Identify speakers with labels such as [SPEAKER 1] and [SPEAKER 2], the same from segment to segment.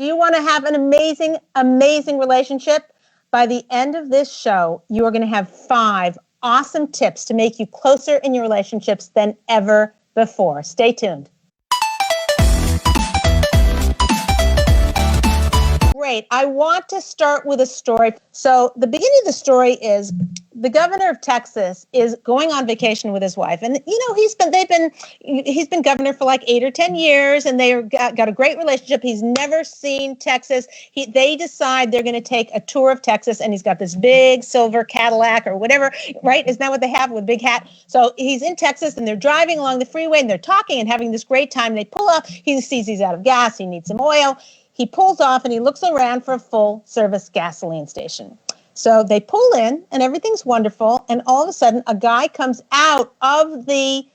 [SPEAKER 1] Do you want to have an amazing, amazing relationship? By the end of this show, you are going to have 5 awesome tips to make you closer in your relationships than ever before. Stay tuned. Great. I want to start with a story. So the beginning of the story is the governor of Texas is going on vacation with his wife, and he's been governor for like 8 or 10 years, and they got a great relationship. He's never seen Texas. They decide they're going to take a tour of Texas, and he's got this big silver Cadillac or whatever, right? Isn't that what they have with a big hat? So he's in Texas, and they're driving along the freeway, and they're talking and having this great time. They pull up. He sees he's out of gas. He needs some oil. He pulls off and he looks around for a full service gasoline station. So they pull in and everything's wonderful. And all of a sudden, a guy comes out of the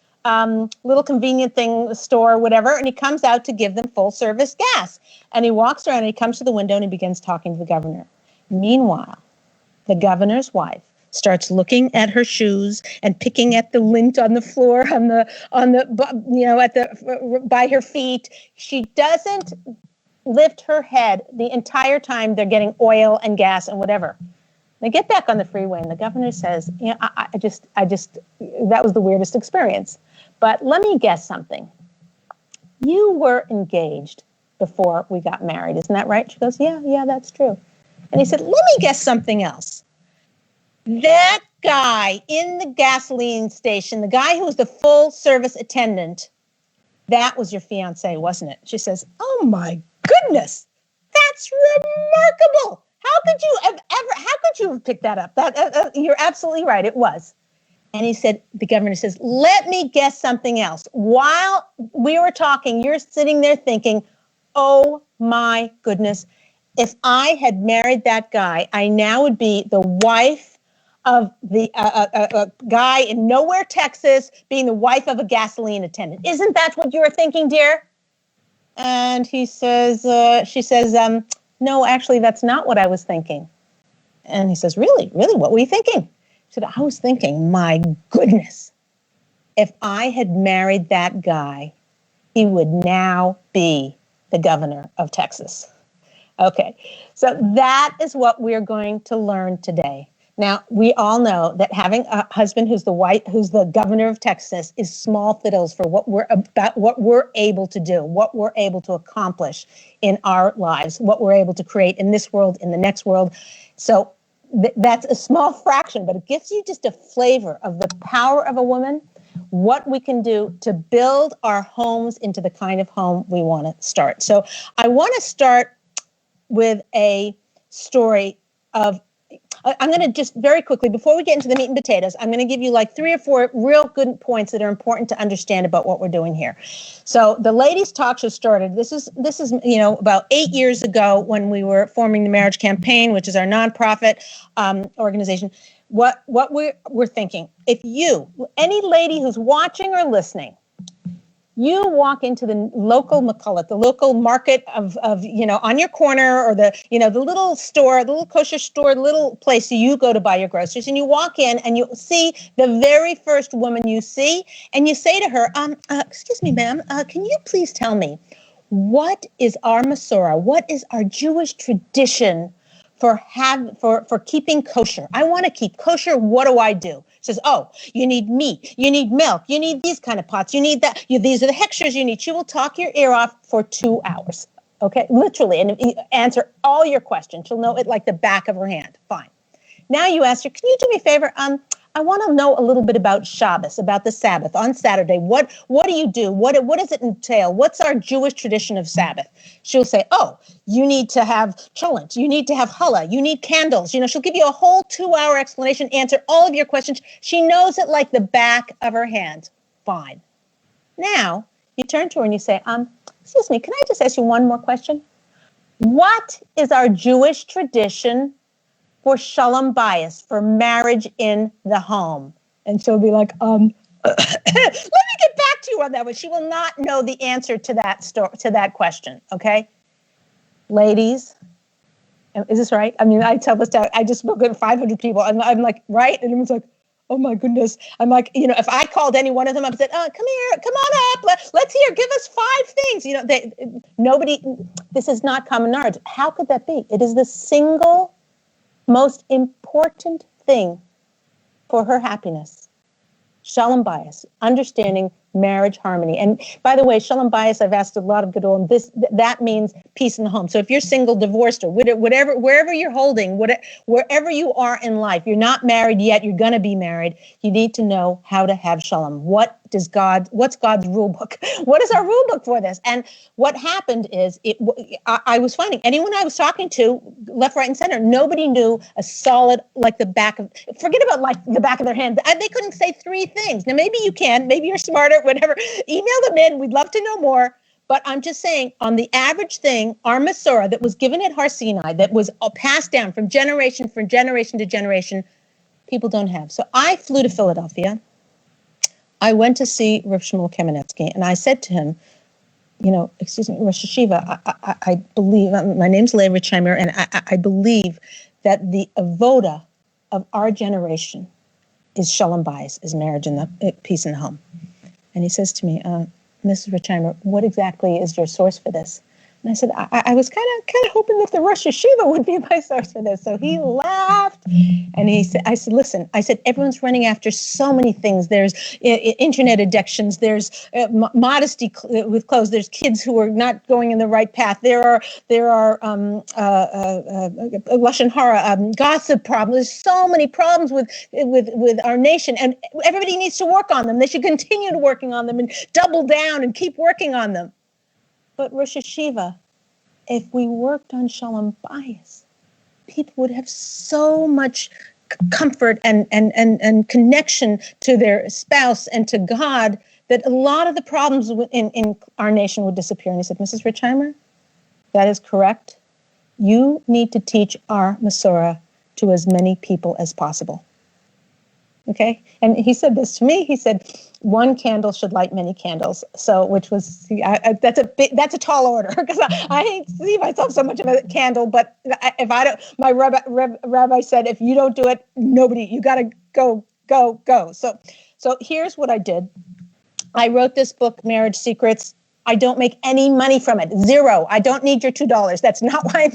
[SPEAKER 1] little convenient thing, store, whatever, and he comes out to give them full service gas. And he walks around and he comes to the window and he begins talking to the governor. Meanwhile, the governor's wife starts looking at her shoes and picking at the lint on the floor, by her feet. She doesn't lift her head the entire time they're getting oil and gas and whatever. They get back on the freeway and the governor says, I just, that was the weirdest experience. But let me guess something. You were engaged before we got married. Isn't that right? She goes, yeah, that's true. And he said, let me guess something else. That guy in the gasoline station, the guy who was the full service attendant, that was your fiance, wasn't it? She says, oh my goodness, that's remarkable. How could you have picked that up? You're absolutely right. It was. And the governor says, let me guess something else. While we were talking, you're sitting there thinking, oh my goodness, if I had married that guy, I now would be the wife of the guy in nowhere, Texas, being the wife of a gasoline attendant. Isn't that what you were thinking, dear? And she says, no, actually, that's not what I was thinking. And he says, really? What were you thinking? She said, I was thinking, my goodness, if I had married that guy, he would now be the governor of Texas. Okay, so that is what we're going to learn today. Now, we all know that having a husband who's the governor of Texas is small fiddles for what we're able to do, what we're able to accomplish in our lives, what we're able to create in this world, in the next world. So that's a small fraction, but it gives you just a flavor of the power of a woman, what we can do to build our homes into the kind of home we want to start. So I want to start with a story of, I'm going to just very quickly, before we get into the meat and potatoes, I'm going to give you like 3 or 4 real good points that are important to understand about what we're doing here. So the Ladies TalkShow started, this is about 8 years ago when we were forming the Marriage Campaign, which is our nonprofit organization. What we're thinking, if any lady who's watching or listening, you walk into the local McCulloch, the local market of on your corner, or the little store, the little kosher store, the little place you go to buy your groceries, and you walk in and you see the very first woman you see, and you say to her, excuse me, ma'am, can you please tell me, what is our Masorah? What is our Jewish tradition for keeping kosher? I want to keep kosher. What do I do? Says, oh, you need meat, you need milk, you need these kind of pots, you need that. These are the hechshers you need. She will talk your ear off for 2 hours, okay, literally, and answer all your questions. She'll know it like the back of her hand. Fine. Now you ask her, can you do me a favor? I want to know a little bit about Shabbos, about the Sabbath on Saturday. What do you do? What does it entail? What's our Jewish tradition of Sabbath? She'll say, oh, you need to have cholent. You need to have challah. You need candles. She'll give you a whole 2-hour explanation, answer all of your questions. She knows it like the back of her hand. Fine. Now you turn to her and you say, excuse me, can I just ask you one more question? What is our Jewish tradition for Shalom Bayis, for marriage in the home? And she'll be like, let me get back to you on that one. She will not know the answer to that question, okay? Ladies, is this right? I mean, I tell this to, I just spoke to 500 people. I'm like, right? And everyone's like, Oh my goodness. I'm like, if I called any one of them up and said, oh, come here, come on up, let's hear, give us 5 things. Nobody, this is not common knowledge. How could that be? It is the single most important thing for her happiness. Shalom Bayis, understanding marriage harmony. And by the way, Shalom Bayis, I've asked a lot of Gedolim, that means peace in the home. So if you're single, divorced, or whatever, wherever you're holding, wherever you are in life, you're not married yet, you're going to be married, you need to know how to have shalom. What's God's rule book? What is our rule book for this? And what happened is, I was finding anyone I was talking to, left, right, and center, nobody knew a solid, like forget about like the back of their hand. They couldn't say 3 things. Now, maybe you can, maybe you're smarter, whatever. Email them in. We'd love to know more. But I'm just saying, on the average thing, our Masorah that was given at Har Sinai, that was passed down from generation to generation, people don't have. So I flew to Philadelphia. I went to see Rav Shmuel Kamenetsky, and I said to him, excuse me, Rosh Hashiva, I believe, my name's Leah Richeimer, and I believe that the avoda of our generation is Shalom Bayis, is marriage and the peace in the home. And he says to me, Mrs. Richeimer, what exactly is your source for this? And I said, I was kind of hoping that the Rosh Hashiva would be my source for this. So he laughed, and I said, listen, everyone's running after so many things. There's internet addictions. There's modesty with clothes. There's kids who are not going in the right path. There are lashon hara, gossip problems. There's so many problems with our nation, and everybody needs to work on them. They should continue to working on them and double down and keep working on them. But Rosh Hashiva, if we worked on Shalom Bayis, people would have so much comfort and connection to their spouse and to God that a lot of the problems in our nation would disappear. And he said, Mrs. Richeimer, that is correct. You need to teach our Masorah to as many people as possible. Okay? And he said this to me. He said, 1 candle should light many candles. So, which was, that's a tall order, because I hate to see myself so much of a candle, but if I don't, my rabbi said, if you don't do it, nobody, you got to go. So here's what I did. I wrote this book, Marriage Secrets. I don't make any money from it. 0. I don't need your $2. That's not why I'm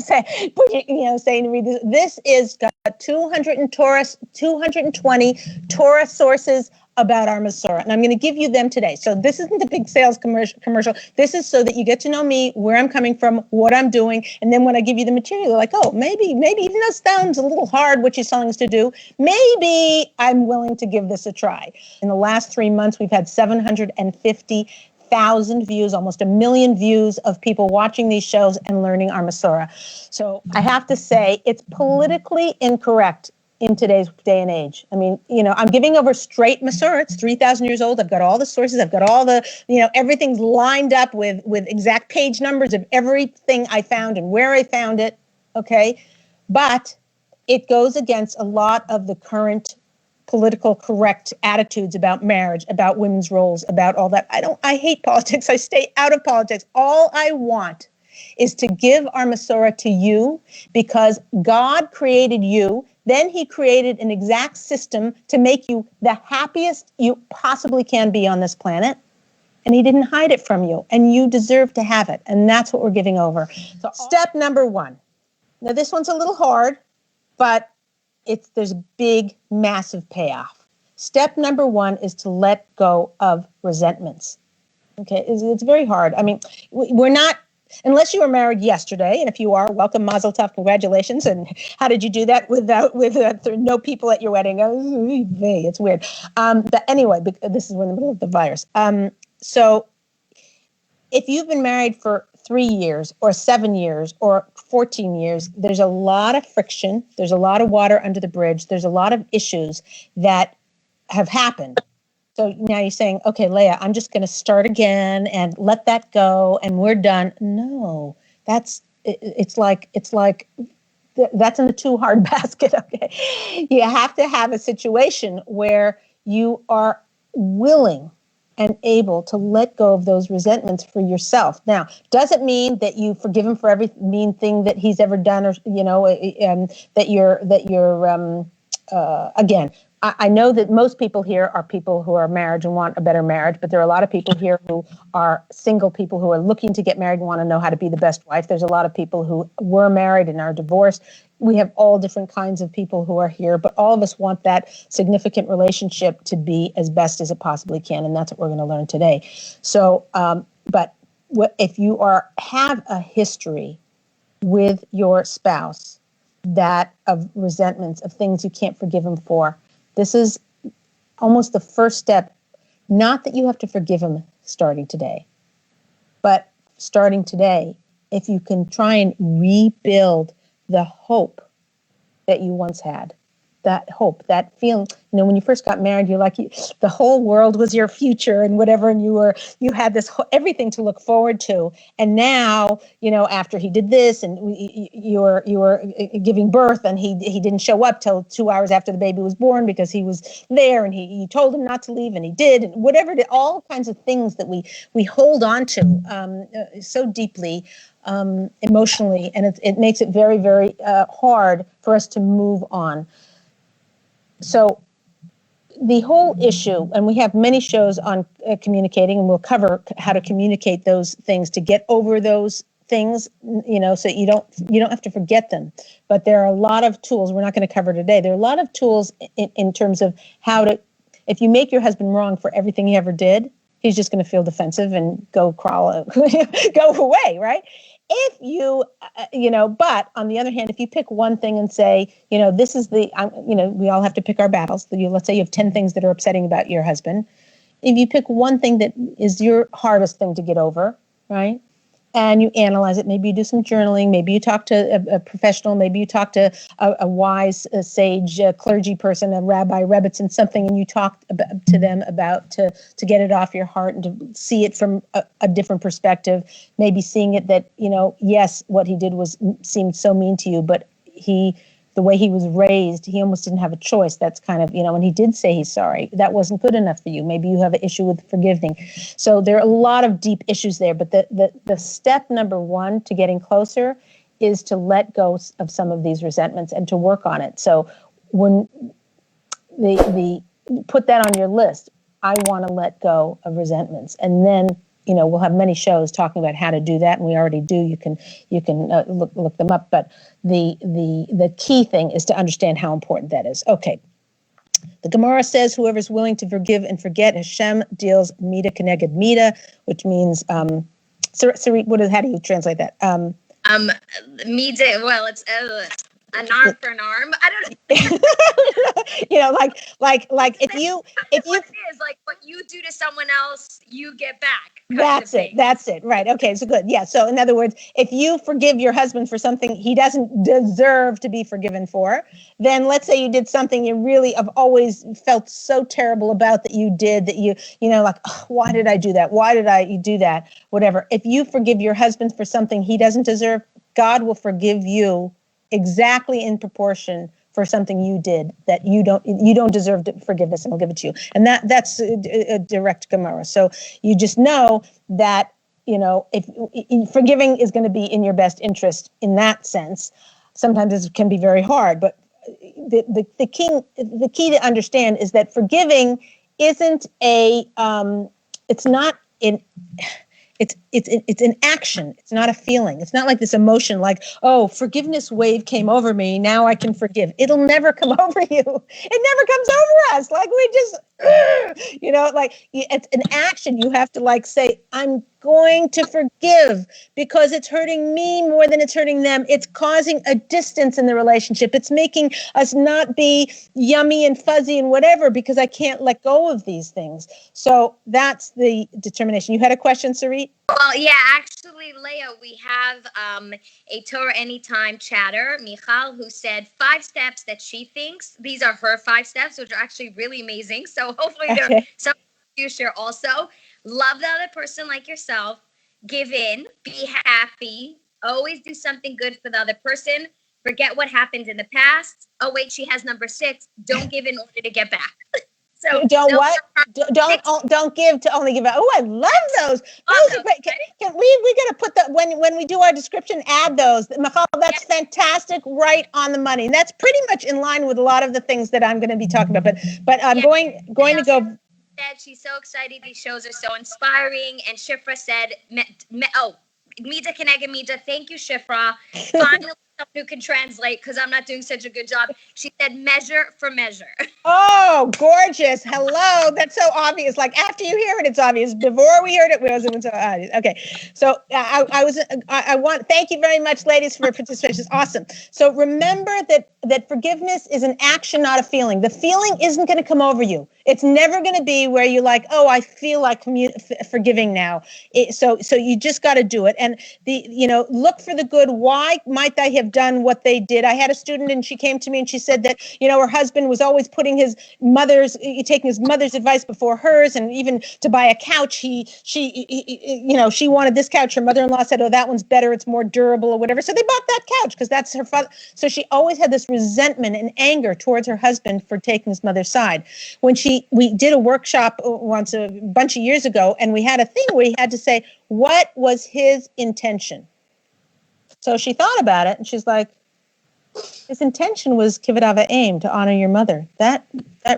[SPEAKER 1] saying to me this is got 220 Torah sources about our Masorah, and I'm going to give you them today. So this isn't a big sales commercial. This is so that you get to know me, where I'm coming from, what I'm doing, and then when I give you the material, you're like, oh, maybe even though it sounds a little hard what she's telling us to do, maybe I'm willing to give this a try. In the last 3 months, we've had 750,000 views, almost 1 million views of people watching these shows and learning our Masorah. So I have to say, it's politically incorrect in today's day and age. I mean, I'm giving over straight Masorah. It's 3,000 years old. I've got all the sources. I've got all the, everything's lined up with exact page numbers of everything I found and where I found it. Okay. But it goes against a lot of the current political correct attitudes about marriage, about women's roles, about all that. I hate politics. I stay out of politics. All I want is to give our Masorah to you, because God created you. Then he created an exact system to make you the happiest you possibly can be on this planet. And he didn't hide it from you. And you deserve to have it. And that's what we're giving over. So step number 1. Now, this one's a little hard, but there's a big, massive payoff. Step number 1 is to let go of resentments. Okay, it's very hard. I mean, we're not, unless you were married yesterday, and if you are, welcome, mazel tov, congratulations. And how did you do that with no people at your wedding? It's weird. But anyway, this is we're in the middle of the virus. So if you've been married for 3 years or 7 years or 14 years, there's a lot of friction. There's a lot of water under the bridge. There's a lot of issues that have happened. So now you're saying, okay, Leah, I'm just going to start again and let that go and we're done. No, it's like that's in a too hard basket. Okay. You have to have a situation where you are willing and able to let go of those resentments for yourself. Now, doesn't mean that you forgive him for every mean thing that he's ever done, or that you're again, I know that most people here are people who are married and want a better marriage, but there are a lot of people here who are single people who are looking to get married and want to know how to be the best wife. There's a lot of people who were married and are divorced. We have all different kinds of people who are here, but all of us want that significant relationship to be as best as it possibly can, and that's what we're going to learn today. So, but if you have a history with your spouse that of resentments, of things you can't forgive them for, this is almost the first step. Not that you have to forgive him starting today, but starting today, if you can try and rebuild the hope that you once had, that hope, that feeling, when you first got married, you're like, the whole world was your future and whatever, and you had this everything to look forward to. And now, after he did this, and you were giving birth, and he didn't show up till 2 hours after the baby was born because he was there, and he told him not to leave, and he did, and whatever, all kinds of things that we hold on to so deeply. Emotionally, and it makes it very, very hard for us to move on. So the whole issue, and we have many shows on communicating, and we'll cover how to communicate those things to get over those things, so you don't have to forget them. But there are a lot of tools we're not going to cover today. There are a lot of tools in terms of how to, if you make your husband wrong for everything he ever did, he's just going to feel defensive and go crawl, go away, right? If you, but on the other hand, if you pick one thing and say, this is we all have to pick our battles. Let's say you have 10 things that are upsetting about your husband. If you pick one thing that is your hardest thing to get over, right? And you analyze it, maybe you do some journaling, maybe you talk to a professional, maybe you talk to a wise, sage, clergy person, a rabbi, rebbitzin, something, and you talk to them about to get it off your heart and to see it from a different perspective, maybe seeing it that, yes, what he did seemed so mean to you, but the way he was raised, he almost didn't have a choice. That's kind of, when he did say he's sorry, that wasn't good enough for you. Maybe you have an issue with forgiving. So there are a lot of deep issues there. But the step number one to getting closer is to let go of some of these resentments and to work on it. So when the put that on your list, I want to let go of resentments. And then we'll have many shows talking about how to do that, and we already do. You can look them up. But the key thing is to understand how important that is. Okay, the Gemara says, "Whoever's willing to forgive and forget, Hashem deals mida keneged mida," which means, Sarit, how do you translate that?
[SPEAKER 2] Mida. Well, it's an arm for an arm. I don't know.
[SPEAKER 1] like if you
[SPEAKER 2] it is like what you do to someone else, you get back.
[SPEAKER 1] That's it. Right. Okay. So good. Yeah. So in other words, if you forgive your husband for something he doesn't deserve to be forgiven for, then let's say you did something you really have always felt so terrible about that you did, that like, oh, why did I do that? Why did I do that? Whatever. If you forgive your husband for something he doesn't deserve, God will forgive you exactly in proportion for something you did that you don't deserve forgiveness, and I'll give it to you. And that's a direct Gemara. So you just know that, if forgiving is going to be in your best interest in that sense. Sometimes it can be very hard, but the key to understand is that forgiving isn't it's not in. It's an action. It's not a feeling. It's not like this emotion like, oh, forgiveness wave came over me. Now I can forgive. It'll never come over you. It never comes over us. Like we just, it's an action. You have to say, I'm going to forgive because it's hurting me more than it's hurting them. It's causing a distance in the relationship. It's making us not be yummy and fuzzy and whatever because I can't let go of these things. So that's the determination. You had a question, Sarit?
[SPEAKER 2] Well, yeah, actually, Leah, we have a Torah Anytime chatter, Michal, who said 5 steps that she thinks. These are her 5 steps, which are actually really amazing. So hopefully they're some you share also. Love the other person like yourself. Give in. Be happy. Always do something good for the other person. Forget what happened in the past. Oh, wait, she has number 6. Don't give in order to get back. So
[SPEAKER 1] Don't
[SPEAKER 2] those
[SPEAKER 1] what?
[SPEAKER 2] are her
[SPEAKER 1] Don't give to only give out. Oh, I love those. Those are great. Can we got to put that when we do our description, add those. Michal, that's fantastic, right on the money. And that's pretty much in line with a lot of the things that I'm going to be talking about. But I'm going to go.
[SPEAKER 2] Said she's so excited. These shows are so inspiring. And Shifra said, Mida Kenega Mida, thank you, Shifra. Finally, someone who can translate because I'm not doing such a good job. She said, measure for measure.
[SPEAKER 1] Oh, gorgeous. Hello. That's so obvious. Like after you hear it, it's obvious. Before we heard it, it wasn't so obvious. Okay. So thank you very much, ladies, for your participation. It's awesome. So remember that forgiveness is an action, not a feeling. The feeling isn't going to come over you. It's never going to be where you're like, oh, I feel like forgiving now. So you just got to do it. And look for the good. Why might they have done what they did? I had a student and she came to me and she said that, her husband was always taking his mother's advice before hers. And even to buy a couch, she wanted this couch. Her mother-in-law said, oh, that one's better. It's more durable or whatever. So they bought that couch because that's her father. So she always had this resentment and anger towards her husband for taking his mother's side. When we did a workshop once a bunch of years ago, and we had a thing where we had to say, what was his intention? So she thought about it and she's like, his intention was kibbutz aim, to honor your mother. That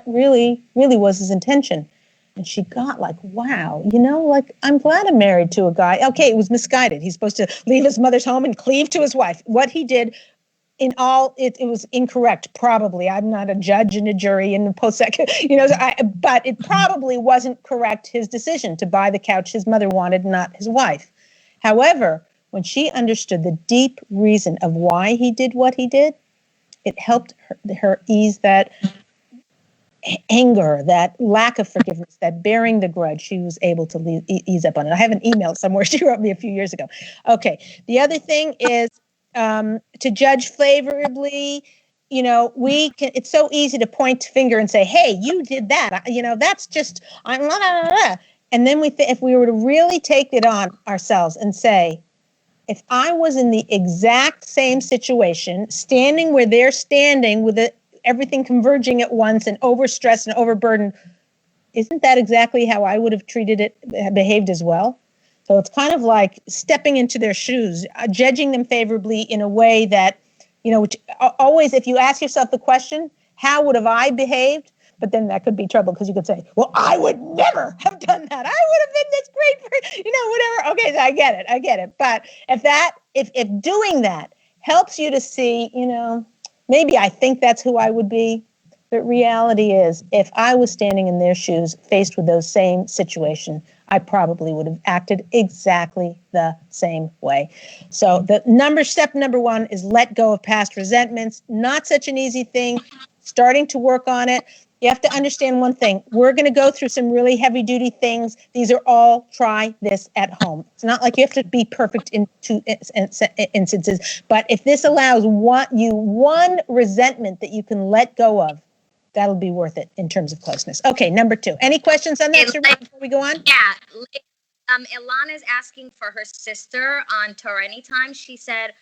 [SPEAKER 1] really, really was his intention. And she got like, wow, I'm glad I'm married to a guy. Okay, it was misguided. He's supposed to leave his mother's home and cleave to his wife. What he did, it was incorrect, probably. I'm not a judge and a jury and a post-sec, but it probably wasn't correct, his decision to buy the couch his mother wanted, not his wife. However, when she understood the deep reason of why he did what he did, it helped her ease that anger, that lack of forgiveness, that bearing the grudge. She was able to ease up on it. I have an email somewhere she wrote me a few years ago. Okay. The other thing is to judge favorably. It's so easy to point finger and say, hey, you did that. That's just, and then if we were to really take it on ourselves and say, if I was in the exact same situation, standing where they're standing with everything converging at once and overstressed and overburdened, isn't that exactly how I would have behaved as well? So it's kind of like stepping into their shoes, judging them favorably in a way that, which always, if you ask yourself the question, how would have I behaved? But then that could be trouble because you could say, well, I would never have done that. I would have been this great, whatever. Okay, so I get it. But if doing that helps you to see, maybe I think that's who I would be. But reality is, if I was standing in their shoes, faced with those same situation, I probably would have acted exactly the same way. So step number one is let go of past resentments. Not such an easy thing. Starting to work on it. You have to understand one thing. We're going to go through some really heavy duty things. These are all try this at home. It's not like you have to be perfect in 2 instances. But if this allows one resentment that you can let go of, that'll be worth it in terms of closeness. Okay, number 2. Any questions on that, before we go on?
[SPEAKER 2] Yeah. Ilana's asking for her sister on Torah Anytime. She said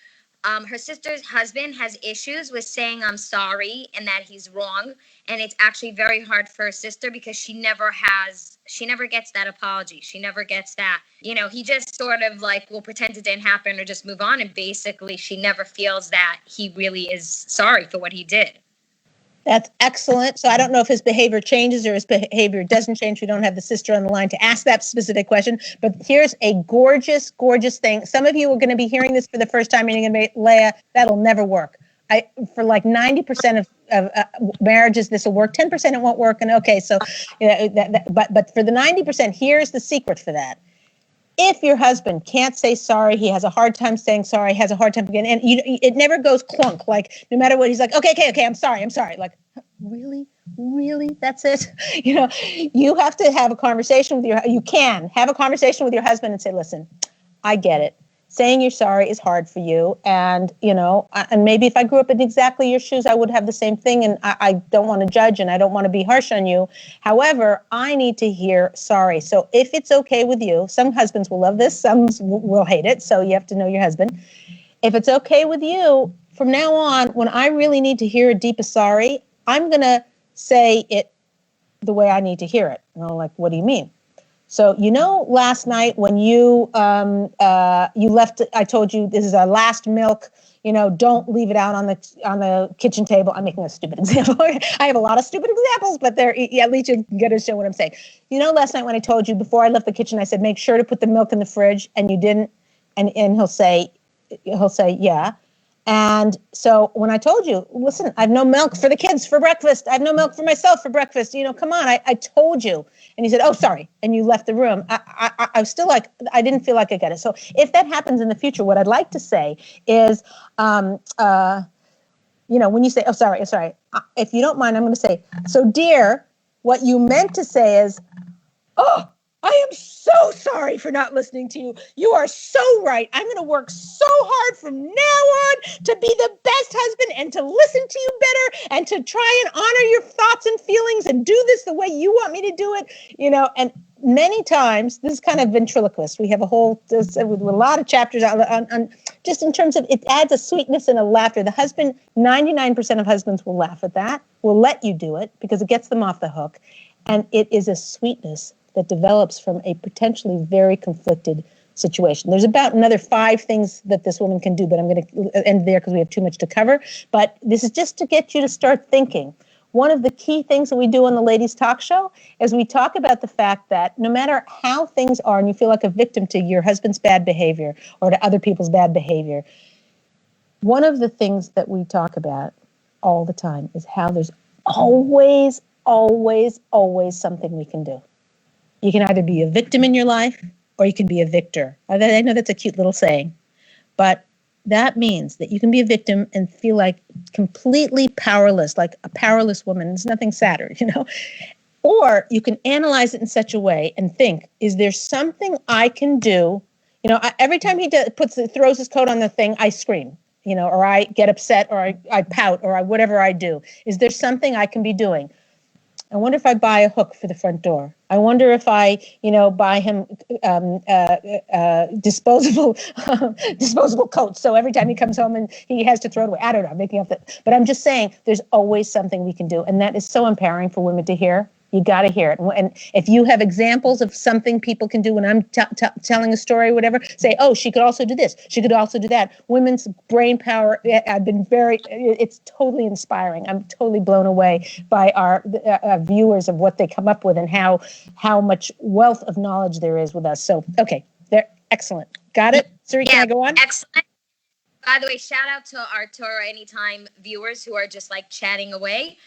[SPEAKER 2] her sister's husband has issues with saying I'm sorry and that he's wrong. And it's actually very hard for her sister because she never gets that apology. She never gets that. He just sort of will pretend it didn't happen or just move on. And basically she never feels that he really is sorry for what he did.
[SPEAKER 1] That's excellent. So I don't know if his behavior changes or his behavior doesn't change. We don't have the sister on the line to ask that specific question. But here's a gorgeous, gorgeous thing. Some of you are going to be hearing this for the first time and you're going to be, Leah, that'll never work. For like 90% of marriages, this will work. 10% it won't work. And okay, so but for the 90%, here's the secret for that. If your husband can't say sorry, he has a hard time saying sorry, has a hard time again, and it never goes clunk. Like no matter what, he's like, okay, I'm sorry. Like, really, that's it. You have to have a conversation with you can have a conversation with your husband and say, listen, I get it. Saying you're sorry is hard for you. And, and maybe if I grew up in exactly your shoes, I would have the same thing. And I don't want to judge and I don't want to be harsh on you. However, I need to hear sorry. So if it's okay with you, some husbands will love this, some will hate it. So you have to know your husband. If it's okay with you, from now on, when I really need to hear a deepest sorry, I'm going to say it the way I need to hear it. And I'm like, what do you mean? So, last night when you left, I told you this is our last milk. Don't leave it out on the kitchen table. I'm making a stupid example. I have a lot of stupid examples, but at least you get to show what I'm saying. Last night when I told you before I left the kitchen, I said, make sure to put the milk in the fridge, and you didn't. And he'll say, yeah. And so when I told you, listen, I have no milk for the kids for breakfast. I have no milk for myself for breakfast. Come on, I told you. And you said, oh, sorry. And you left the room. I was still like, I didn't feel like I got it. So if that happens in the future, what I'd like to say is, when you say, oh, sorry. If you don't mind, I'm going to say, so dear, what you meant to say is, oh, I am so sorry for not listening to you. You are so right. I'm going to work so hard from now on to be the best husband and to listen to you better and to try and honor your thoughts and feelings and do this the way you want me to do it. And many times, this is kind of ventriloquist. We have with a lot of chapters on just in terms of it adds a sweetness and a laughter. The husband, 99% of husbands will laugh at that, will let you do it because it gets them off the hook. And it is a sweetness that develops from a potentially very conflicted situation. There's about another 5 things that this woman can do, but I'm going to end there because we have too much to cover. But this is just to get you to start thinking. One of the key things that we do on the Ladies Talk Show is we talk about the fact that no matter how things are and you feel like a victim to your husband's bad behavior or to other people's bad behavior, one of the things that we talk about all the time is how there's always something we can do. You can either be a victim in your life or you can be a victor. I know that's a cute little saying, but that means that you can be a victim and feel like completely powerless, like a powerless woman. There's nothing sadder, Or you can analyze it in such a way and think, is there something I can do? Every time he throws his coat on the thing, I scream, or I get upset or I pout or whatever I do. Is there something I can be doing? I wonder if I buy a hook for the front door. I wonder if I, buy him disposable coats. So every time he comes home and he has to throw it away. I don't know. I'm making up that. But I'm just saying there's always something we can do. And that is so empowering for women to hear. You got to hear it. And if you have examples of something people can do when I'm telling a story or whatever, say, oh, she could also do this. She could also do that. Women's brain power, it's totally inspiring. I'm totally blown away by our viewers of what they come up with and how much wealth of knowledge there is with us. So, okay, they're excellent. Got it? Siri, can I go on?
[SPEAKER 2] Excellent. By the way, shout out to our Torah Anytime viewers who are just like chatting away.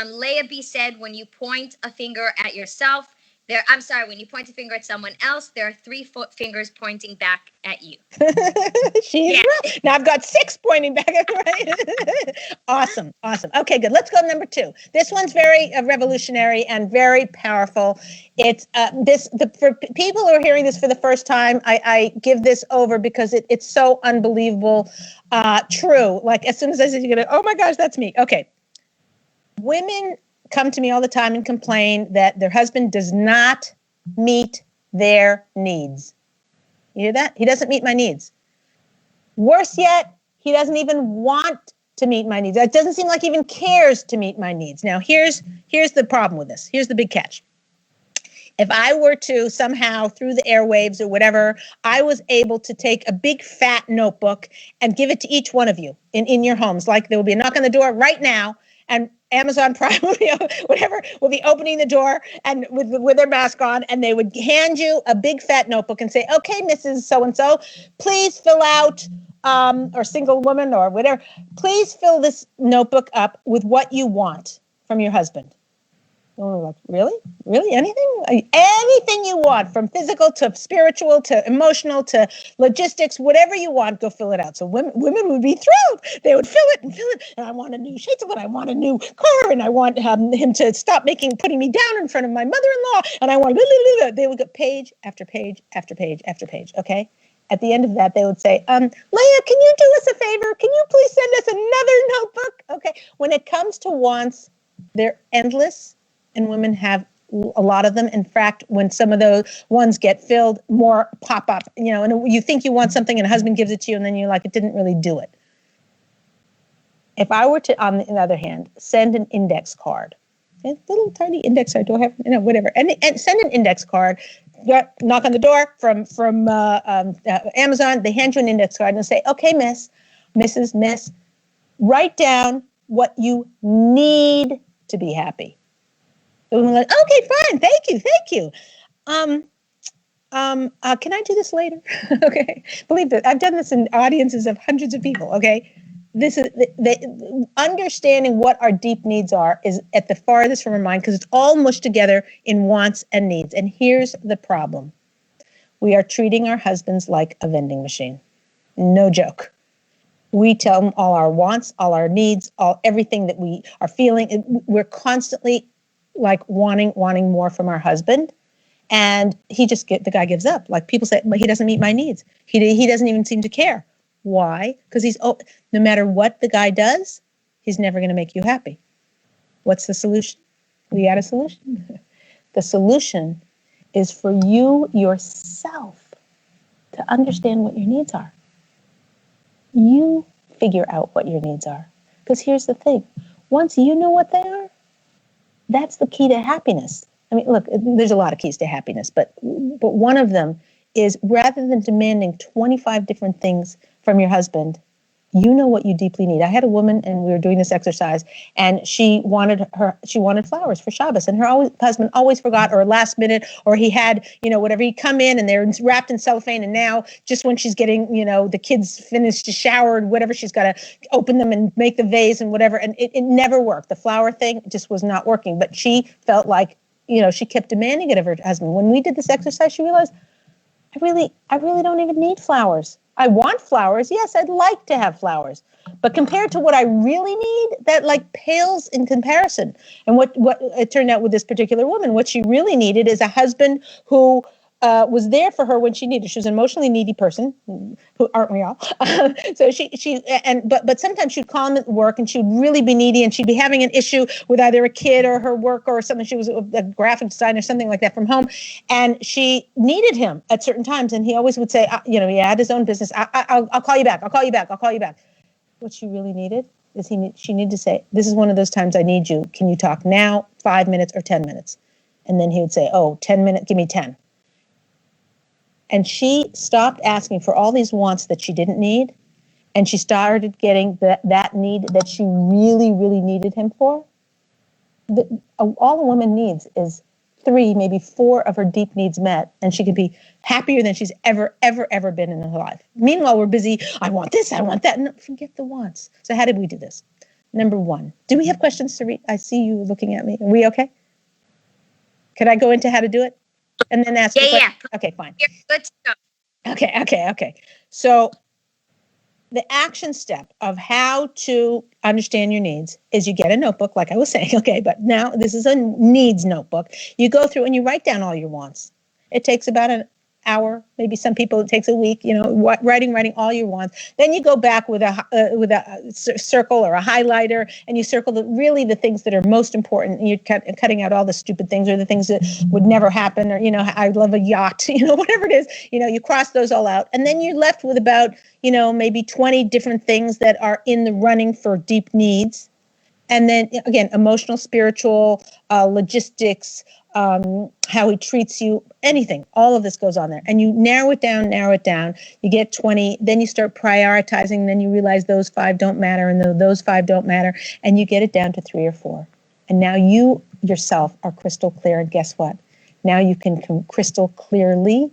[SPEAKER 2] Leah B said, when you point a finger at yourself, when you point a finger at someone else, there are 3 fingers pointing back at you.
[SPEAKER 1] She's right. Now I've got 6 pointing back at me. Awesome. Okay, good. Let's go to number 2. This one's very revolutionary and very powerful. It's for people who are hearing this for the first time, I give this over because it's so unbelievable true. Like as soon as I said, you're gonna, oh my gosh, that's me. Okay. Women come to me all the time and complain that their husband does not meet their needs. You hear that? He doesn't meet my needs. Worse yet, he doesn't even want to meet my needs. It doesn't seem like he even cares to meet my needs. Now, here's the problem with this. Here's the big catch. If I were to somehow, through the airwaves or whatever, I was able to take a big fat notebook and give it to each one of you in your homes, like there will be a knock on the door right now, and Amazon Prime will be opening the door and with their mask on, and they would hand you a big fat notebook and say, okay, Mrs. So-and-so, please fill out, or single woman or whatever, please fill this notebook up with what you want from your husband. Oh, like, really? Anything? Anything you want, from physical to spiritual to emotional to logistics, whatever you want, go fill it out. So women would be thrilled. They would fill it. And I want a new shades of it. I want a new car, and I want him to stop putting me down in front of my mother-in-law. And I want, they would go page after page after page after page. Okay. At the end of that, they would say, Leah, can you do us a favor? Can you please send us another notebook? Okay. When it comes to wants, they're endless. And women have a lot of them. In fact, when some of those ones get filled, more pop up, and you think you want something and a husband gives it to you and then you're like, it didn't really do it. If I were to, on the other hand, send an index card Okay, little tiny index card. Do I have, whatever. And send an index card. Knock on the door from Amazon. They hand you an index card and say, okay, Miss, write down what you need to be happy. And we're like, okay, fine. Thank you. Can I do this later? Okay. Believe that I've done this in audiences of hundreds of people. Okay. This is the understanding what our deep needs are is at the farthest from our mind because it's all mushed together in wants and needs. And here's the problem. We are treating our husbands like a vending machine. No joke. We tell them all our wants, all our needs, everything that we are feeling. We're constantly like wanting more from our husband. And the guy gives up. Like people say, but he doesn't meet my needs. He doesn't even seem to care. Why? Because no matter what the guy does, he's never going to make you happy. What's the solution? We got a solution. The solution is for you yourself to understand what your needs are. You figure out what your needs are. Because here's the thing. Once you know what they are, that's the key to happiness. I mean, look, there's a lot of keys to happiness, but one of them is rather than demanding 25 different things from your husband, you know what you deeply need. I had a woman, and we were doing this exercise, and she wanted flowers for Shabbos, and her husband always forgot, or last minute, or he had, whatever. He'd come in, and they're wrapped in cellophane, and now just when she's getting, the kids finished to shower, and whatever, she's got to open them and make the vase and whatever, and it never worked. The flower thing just was not working, but she felt like, she kept demanding it of her husband. When we did this exercise, she realized, I really don't even need flowers. I want flowers. Yes, I'd like to have flowers. But compared to what I really need, that like pales in comparison. And what it turned out with this particular woman, what she really needed is a husband who was there for her when she needed. She was an emotionally needy person, who aren't we all? So but sometimes she'd call him at work and she'd really be needy and she'd be having an issue with either a kid or her work or something. She was a graphic designer, something like that from home. And she needed him at certain times. And he always would say, he had his own business. I'll call you back. I'll call you back. I'll call you back. What she really needed is she needed to say, this is one of those times I need you. Can you talk now, 5 minutes or 10 minutes? And then he would say, 10 minutes, give me 10. And she stopped asking for all these wants that she didn't need. And she started getting that need that she really, really needed him for. All a woman needs is 3, maybe 4 of her deep needs met. And she could be happier than she's ever been in her life. Meanwhile, we're busy. I want this, I want that. No, forget the wants. So how did we do this? Number 1. Do we have questions to read? I see you looking at me. Are we okay? Could I go into how to do it? And then ask.
[SPEAKER 2] Yeah.
[SPEAKER 1] Okay, fine.
[SPEAKER 2] You're good to go.
[SPEAKER 1] Okay. So the action step of how to understand your needs is you get a notebook, like I was saying. Okay, but now this is a needs notebook. You go through and you write down all your wants. It takes about an hour, maybe some people it takes a week. Writing all your wants. Then you go back with a circle or a highlighter, and you circle the things that are most important, and you're cutting out all the stupid things or the things that would never happen, or I love a yacht, whatever it is. You cross those all out, and then you're left with about maybe 20 different things that are in the running for deep needs. And then again, emotional, spiritual, logistics, how he treats you, anything, all of this goes on there. And you narrow it down, you get 20, then you start prioritizing, then you realize those 5 don't matter and those 5 don't matter, and you get it down to 3 or 4. And now you yourself are crystal clear, and guess what? Now you can crystal clearly,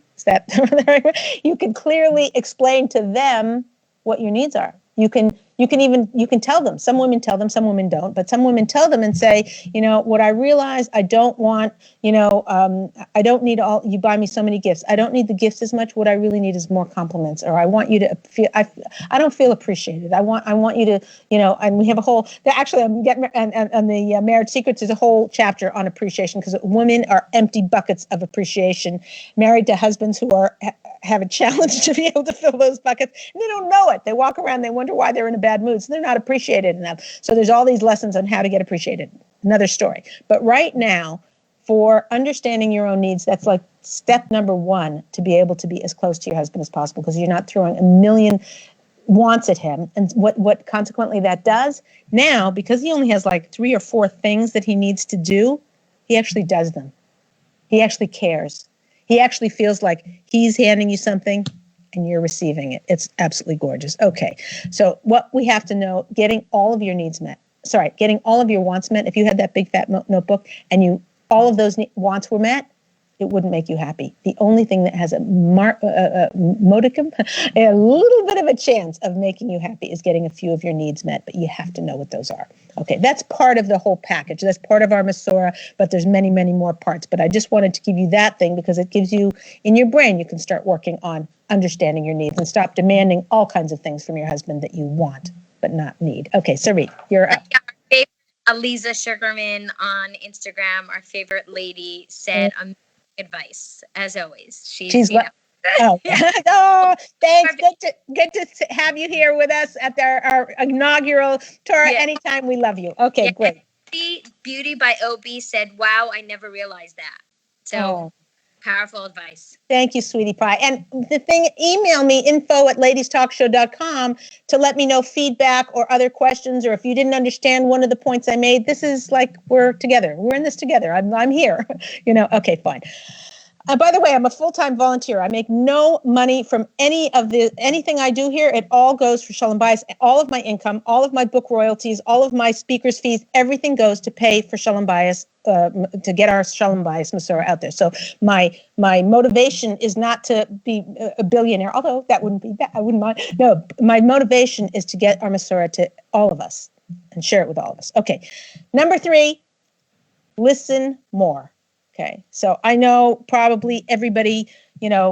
[SPEAKER 1] you can clearly explain to them what your needs are. You can tell them. Some women tell them, some women don't. But some women tell them and say, what I realize, I don't want, I don't need you buy me so many gifts. I don't need the gifts as much. What I really need is more compliments. Or I want you to feel, I don't feel appreciated. I want you to, and we have a whole, actually I'm getting, and the Marriage Secrets, there's a whole chapter on appreciation, because women are empty buckets of appreciation, married to husbands who have a challenge to be able to fill those buckets, and they don't know it. They walk around, they wonder why they're in a bad mood, so they're not appreciated enough. So there's all these lessons on how to get appreciated. Another story. But right now, for understanding your own needs, that's like step number 1 to be able to be as close to your husband as possible, because you're not throwing a million wants at him, and what consequently that does. Now, because he only has like 3 or 4 things that he needs to do, he actually does them. He actually cares. He actually feels like he's handing you something and you're receiving it. It's absolutely gorgeous. Okay, so what we have to know, getting all of your needs met. Getting all of your wants met. If you had that big fat notebook and all of those wants were met, it wouldn't make you happy. The only thing that has a modicum, a little bit of a chance of making you happy is getting a few of your needs met, but you have to know what those are. Okay, that's part of the whole package. That's part of our Masorah, but there's many, many more parts. But I just wanted to give you that thing because it gives you, in your brain, you can start working on understanding your needs and stop demanding all kinds of things from your husband that you want but not need. Okay, Sarit, you're up.
[SPEAKER 2] Aliza Sugarman on Instagram, our favorite lady, said advice as always. She's you know.
[SPEAKER 1] Oh, oh, thanks. Good to have you here with us at our inaugural Torah. Yeah. Anytime, we love you. Okay, great.
[SPEAKER 2] Beauty by OB said, "Wow, I never realized that." So powerful advice.
[SPEAKER 1] Thank you, sweetie pie. And the thing, email me info@ladiestalkshow.com to let me know feedback or other questions, or if you didn't understand one of the points I made. This is like we're together. We're in this together. I'm here. Okay, fine. By the way, I'm a full-time volunteer. I make no money from anything I do here. It all goes for Shalom Bayis. All of my income, all of my book royalties, all of my speakers' fees, everything goes to pay for Shalom Bayis, to get our Shalom Bayis Masorah out there. So my motivation is not to be a billionaire, although that wouldn't be bad. I wouldn't mind. No, my motivation is to get our Masorah to all of us and share it with all of us. Okay, number 3, listen more. Okay, so I know probably everybody,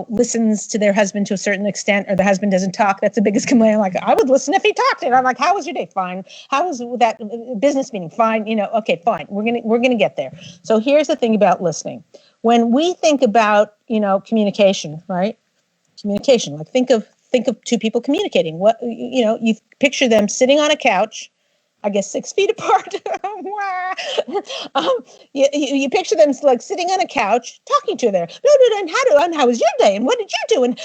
[SPEAKER 1] listens to their husband to a certain extent, or the husband doesn't talk. That's the biggest complaint. Like, I would listen if he talked. And I'm like, how was your day? Fine. How was that business meeting? Fine. Okay, fine. We're gonna get there. So here's the thing about listening. When we think about, communication, right? Communication. Like think of 2 people communicating. What you picture them sitting on a couch, I guess 6 feet apart. You picture them like sitting on a couch talking to their and how was your day and what did you do and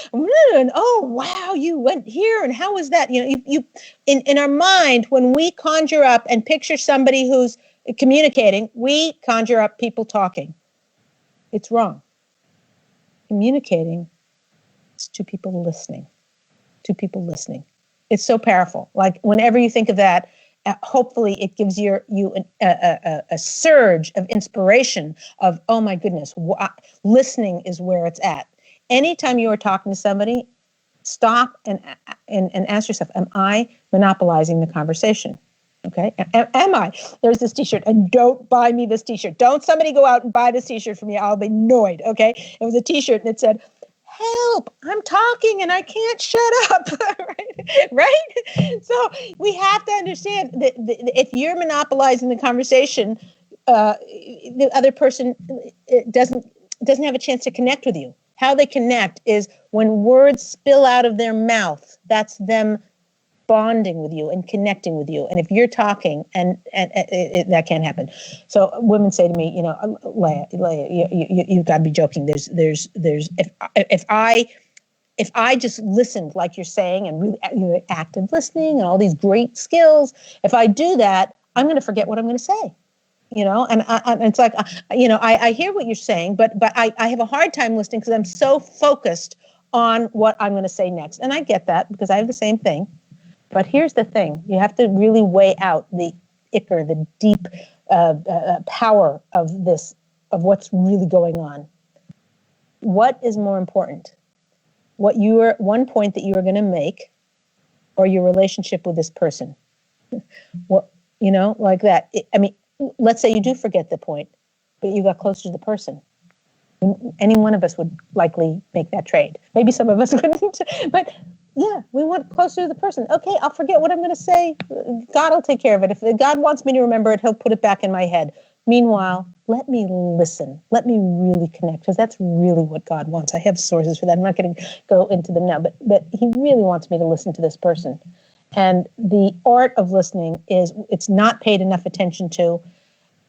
[SPEAKER 1] oh wow, you went here and how was that? You in our mind, when we conjure up and picture somebody who's communicating, we conjure up people talking. It's wrong. Communicating is 2 people listening. 2 people listening. It's so powerful. Like whenever you think of that, hopefully it gives you a surge of inspiration of, oh my goodness, listening is where it's at. Anytime you are talking to somebody, stop and ask yourself, am I monopolizing the conversation? Okay, am I? There's this t-shirt, and don't buy me this t-shirt. Don't somebody go out and buy this t-shirt for me. I'll be annoyed, okay? It was a t-shirt and it said, help, I'm talking and I can't shut up, right? So we have to understand that if you're monopolizing the conversation, the other person doesn't have a chance to connect with you. How they connect is when words spill out of their mouth. That's them bonding with you and connecting with you. And if you're talking, and that can't happen. So women say to me, Leah, you've got to be joking. There's if I just listened like you're saying and really active listening and all these great skills, if I do that, I'm going to forget what I'm going to say. And it's like, I hear what you're saying, but I have a hard time listening because I'm so focused on what I'm going to say next. And I get that because I have the same thing. But here's the thing. You have to really weigh out the the deep power of this, of what's really going on. What is more important? One point that you are going to make, or your relationship with this person? What, like that. Let's say you do forget the point, but you got closer to the person. Any one of us would likely make that trade. Maybe some of us wouldn't, but yeah, we went closer to the person. Okay, I'll forget what I'm going to say. God will take care of it. If God wants me to remember it, he'll put it back in my head. Meanwhile, let me listen. Let me really connect, because that's really what God wants. I have sources for that. I'm not going to go into them now, but he really wants me to listen to this person. And the art of listening it's not paid enough attention to.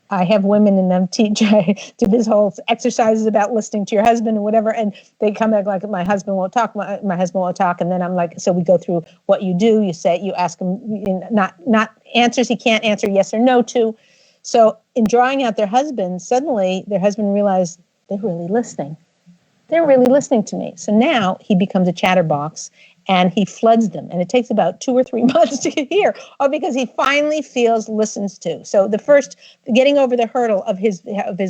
[SPEAKER 1] I have women in them teach, I do this whole exercises about listening to your husband and whatever. And they come back like, my husband won't talk. My husband won't talk. And then I'm like, so we go through what you do. You say, you ask him, not answers he can't answer yes or no to. So in drawing out their husband, suddenly their husband realized they're really listening. They're really listening to me. So now he becomes a chatterbox and he floods them. And it takes about 2 or 3 months to get here, all because he finally feels listened to. So the first, getting over the hurdle of his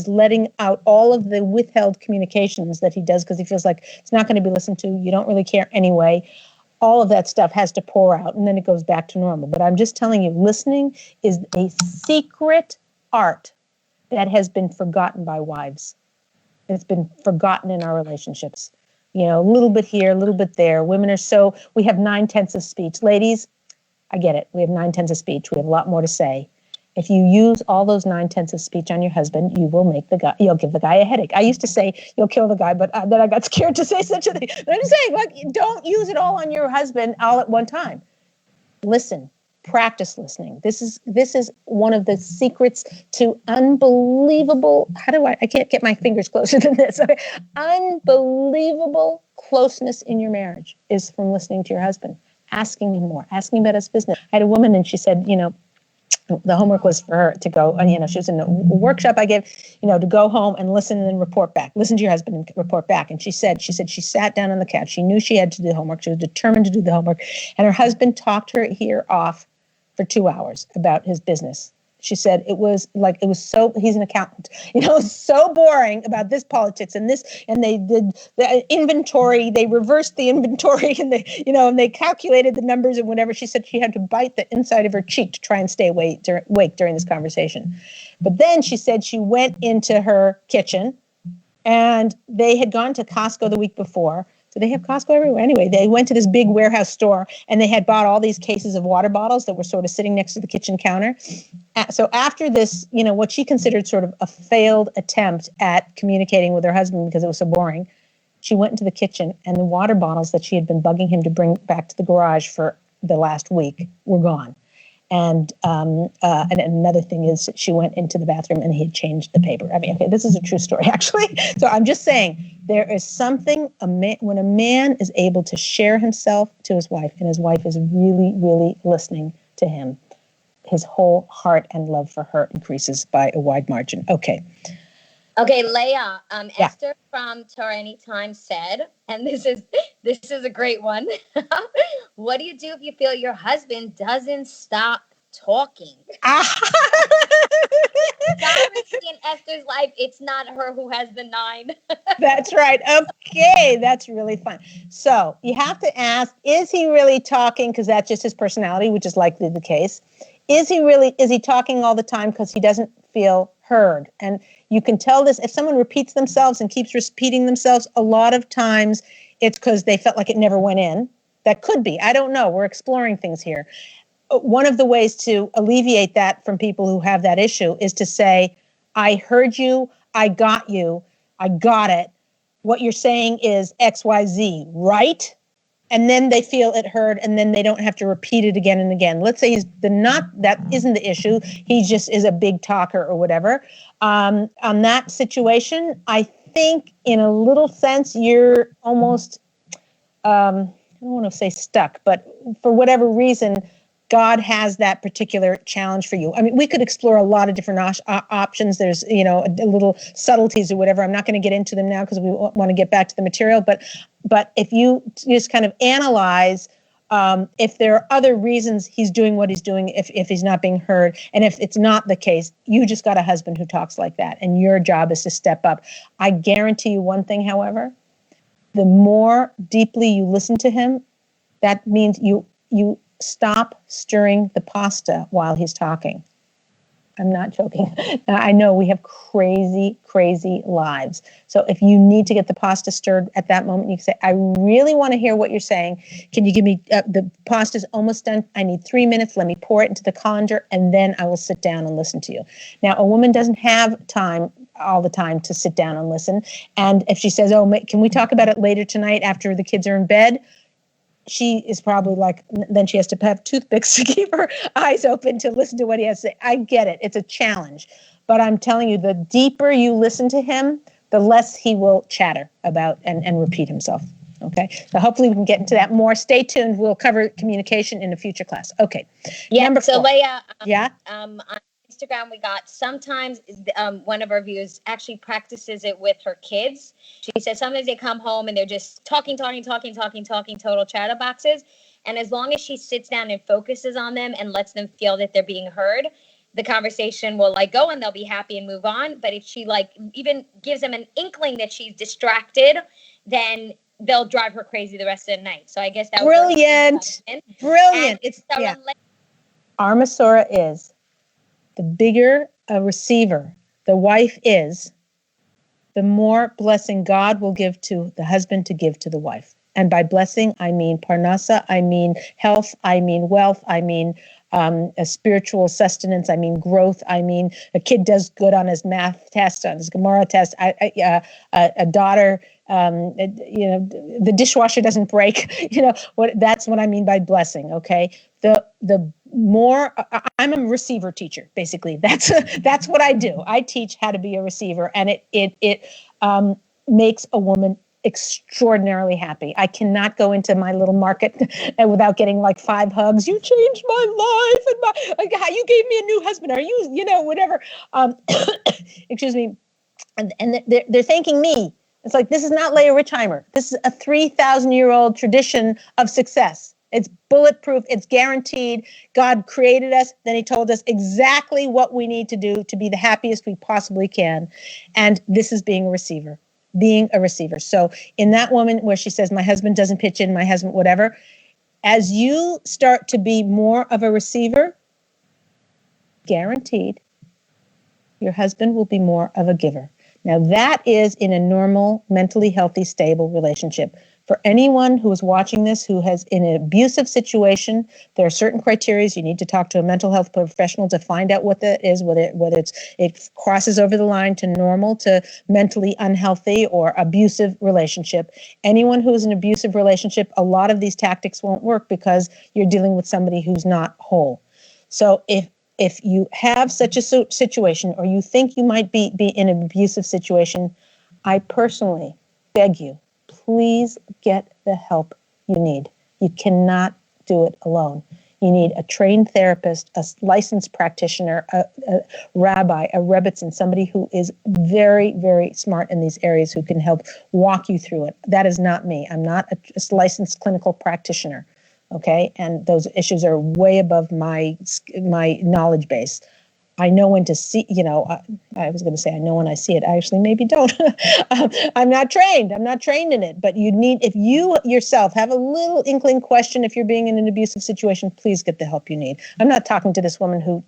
[SPEAKER 1] letting out all of the withheld communications that he does because he feels like it's not going to be listened to. You don't really care anyway. All of that stuff has to pour out and then it goes back to normal. But I'm just telling you, listening is a secret art that has been forgotten by wives. It's been forgotten in our relationships. A little bit here, a little bit there. Women are we have 9/10 of speech. Ladies, I get it. We have 9/10 of speech. We have a lot more to say. If you use all those 9/10 of speech on your husband, you'll give the guy a headache. I used to say you'll kill the guy, but then I got scared to say such a thing. But I'm saying, don't use it all on your husband all at one time. Listen. Practice listening. This is one of the secrets to unbelievable, I can't get my fingers closer than this. Okay. Unbelievable closeness in your marriage is from listening to your husband, asking him more, asking about his business. I had a woman and she said, the homework was for her to go, and she was in a workshop I gave, to go home and listen and then report back. Listen to your husband and report back. And she said she sat down on the couch. She knew she had to do the homework. She was determined to do the homework. And her husband talked her ear off for 2 hours about his business. She said he's an accountant, so boring about this politics and this, and they did the inventory, they reversed the inventory and they calculated the numbers and whatever. She said she had to bite the inside of her cheek to try and stay awake during this conversation. But then she said she went into her kitchen and they had gone to Costco the week before. So they have Costco everywhere. Anyway, they went to this big warehouse store and they had bought all these cases of water bottles that were sort of sitting next to the kitchen counter. So after this, what she considered sort of a failed attempt at communicating with her husband because it was so boring, she went into the kitchen and the water bottles that she had been bugging him to bring back to the garage for the last week were gone. And another thing is she went into the bathroom and he had changed the paper. I mean, okay, this is a true story, actually. So I'm just saying there is something, when a man is able to share himself to his wife and his wife is really, really listening to him, his whole heart and love for her increases by a wide margin. Okay.
[SPEAKER 2] Okay, Leah, Esther from Torah Anytime said, and this is a great one. What do you do if you feel your husband doesn't stop talking? Obviously, in Esther's life, it's not her who has the 9.
[SPEAKER 1] That's right. Okay, that's really fun. So you have to ask, is he really talking? Because that's just his personality, which is likely the case. Is he talking all the time because he doesn't feel heard? And you can tell this if someone repeats themselves and keeps repeating themselves, a lot of times it's because they felt like it never went in. That could be. I don't know. We're exploring things here. One of the ways to alleviate that from people who have that issue is to say, I heard you, I got it. What you're saying is XYZ, right? And then they feel it heard, and then they don't have to repeat it again and again. Let's say that isn't the issue. He just is a big talker or whatever. On that situation, I think in a little sense, you're almost, I don't want to say stuck, but for whatever reason, God has that particular challenge for you. I mean, we could explore a lot of different options. There's, a little subtleties or whatever. I'm not going to get into them now because we want to get back to the material. But if you just kind of analyze if there are other reasons he's doing what he's doing, if he's not being heard, and if it's not the case, you just got a husband who talks like that, and your job is to step up. I guarantee you one thing, however, the more deeply you listen to him, that means you stop stirring the pasta while he's talking. I'm not joking. I know we have crazy, crazy lives. So if you need to get the pasta stirred at that moment, you can say, I really want to hear what you're saying. Can you give me, the pasta's almost done. I need 3 minutes. Let me pour it into the colander, and then I will sit down and listen to you. Now, a woman doesn't have time all the time to sit down and listen. And if she says, can we talk about it later tonight after the kids are in bed? She is probably like, then she has to have toothpicks to keep her eyes open to listen to what he has to say. I get it. It's a challenge. But I'm telling you, the deeper you listen to him, the less he will chatter about and repeat himself. Okay, so hopefully we can get into that more. Stay tuned. We'll cover communication in a future class. Okay.
[SPEAKER 2] Yeah.
[SPEAKER 1] Number
[SPEAKER 2] so
[SPEAKER 1] 4.
[SPEAKER 2] Leah,
[SPEAKER 1] Yeah.
[SPEAKER 2] On Instagram, we got sometimes one of our viewers actually practices it with her kids. She says sometimes they come home and they're just talking, total chatterboxes. And as long as she sits down and focuses on them and lets them feel that they're being heard, the conversation will like go and they'll be happy and move on. But if she like even gives them an inkling that she's distracted, then they'll drive her crazy the rest of the night. So I guess that
[SPEAKER 1] brilliant. Brilliant. It's yeah. Our Masorah is the bigger a receiver the wife is, the more blessing God will give to the husband to give to the wife. And by blessing, I mean parnasa, I mean health, I mean wealth, I mean a spiritual sustenance, I mean growth, I mean a kid does good on his math test, on his Gemara test, a daughter, the dishwasher doesn't break. That's what I mean by blessing. Okay, the more I'm a receiver teacher, basically. That's what I do. I teach how to be a receiver, and it makes a woman extraordinarily happy. I cannot go into my little market without getting like 5 hugs. You changed my life, and you gave me a new husband. Are you, whatever. Excuse me. And they're thanking me. It's like, this is not Leah Richeimer. This is a 3,000-year-old tradition of success. It's bulletproof. It's guaranteed. God created us. Then he told us exactly what we need to do to be the happiest we possibly can. And this is being a receiver. So in that woman where she says, my husband doesn't pitch in, my husband, whatever, as you start to be more of a receiver, guaranteed, your husband will be more of a giver. Now that is in a normal, mentally healthy, stable relationship. For anyone who is watching this who has in an abusive situation, there are certain criteria. You need to talk to a mental health professional to find out what that is, whether it crosses over the line to normal, to mentally unhealthy or abusive relationship. Anyone who is in an abusive relationship, a lot of these tactics won't work because you're dealing with somebody who's not whole. So if you have such a situation or you think you might be in an abusive situation, I personally beg you, please get the help you need. You cannot do it alone. You need a trained therapist, a licensed practitioner, a rabbi, a rebbitzin, somebody who is very, very smart in these areas who can help walk you through it. That is not me. I'm not a licensed clinical practitioner. Okay, and those issues are way above my knowledge base. I know when to see, I was going to say I know when I see it. I actually maybe don't. I'm not trained in it. But if you yourself have a little inkling question, if you're being in an abusive situation, please get the help you need. I'm not talking to this woman who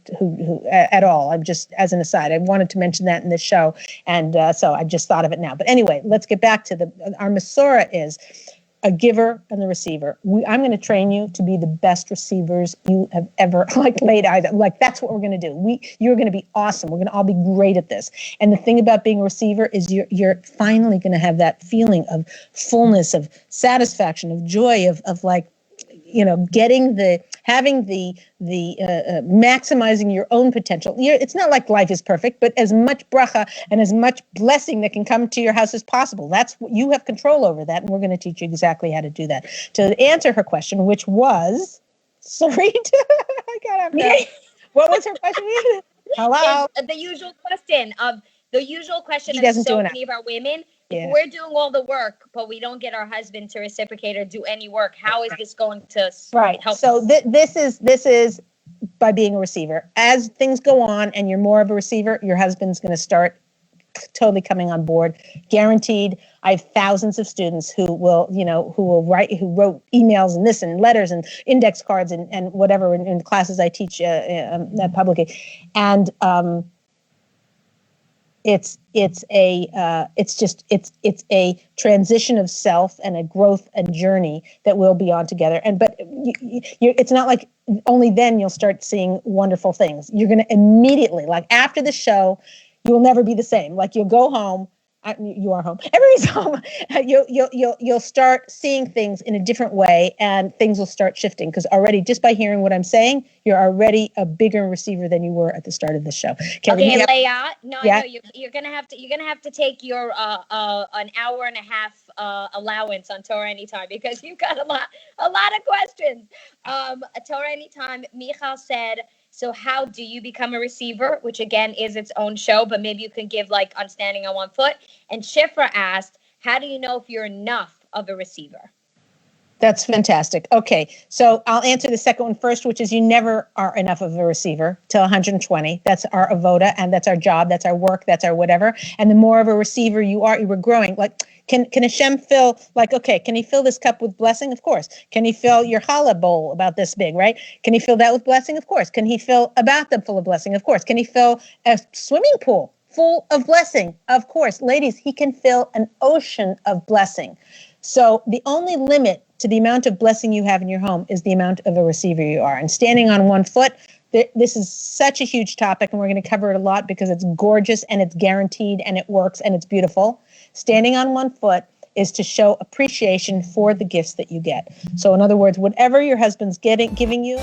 [SPEAKER 1] at all. I'm just, as an aside, I wanted to mention that in this show. And so I just thought of it now. But anyway, let's get back to our Masorah is a giver and the receiver. I'm going to train you to be the best receivers you have ever laid eyes on. That's what we're going to do. You're going to be awesome. We're going to all be great at this. And the thing about being a receiver is you're finally going to have that feeling of fullness, of satisfaction, of joy, of having the maximizing your own potential. It's not like life is perfect, but as much bracha and as much blessing that can come to your house as possible. That's what you have control over that, and we're going to teach you exactly how to do that. To answer her question, which was, sorry, I got up now. What was her question? Hello.
[SPEAKER 2] The usual question of so many of our women.
[SPEAKER 1] Yeah.
[SPEAKER 2] If we're doing all the work, but we don't get our husband to reciprocate or do any work, how is this going to help?
[SPEAKER 1] So this is by being a receiver. As things go on and you're more of a receiver, your husband's going to start totally coming on board, guaranteed. I have thousands of students who wrote emails and this and letters and index cards and whatever in classes I teach publicly, and it's a transition of self and a growth and journey that we'll be on together. But it's not like only then you'll start seeing wonderful things. You're going to immediately, like after the show, you will never be the same. Like you'll go home You are home. Everybody's home. You'll start seeing things in a different way, and things will start shifting. Because already, just by hearing what I'm saying, you're already a bigger receiver than you were at the start of the show.
[SPEAKER 2] Okay, Leah. No, yeah? I know you're gonna have to take your an hour and a half allowance on Torah Anytime, because you've got a lot of questions. Torah Anytime. Michal said, so how do you become a receiver? Which again is its own show, but maybe you can give like on standing on one foot. And Shifra asked, how do you know if you're enough of a receiver?
[SPEAKER 1] That's fantastic. Okay, so I'll answer the second one first, which is you never are enough of a receiver till 120. That's our avoda, and that's our job, that's our work, that's our whatever. And the more of a receiver you are growing. Like, can Hashem fill, like, okay, can he fill this cup with blessing? Of course. Can he fill your challah bowl about this big, right? Can he fill that with blessing? Of course. Can he fill a bathtub full of blessing? Of course. Can he fill a swimming pool full of blessing? Of course. Ladies, he can fill an ocean of blessing. So the only limit to the amount of blessing you have in your home is the amount of a receiver you are. And standing on one foot, this is such a huge topic, and we're going to cover it a lot because it's gorgeous and it's guaranteed and it works and it's beautiful. Standing on one foot is to show appreciation for the gifts that you get. So in other words, whatever your husband's giving you,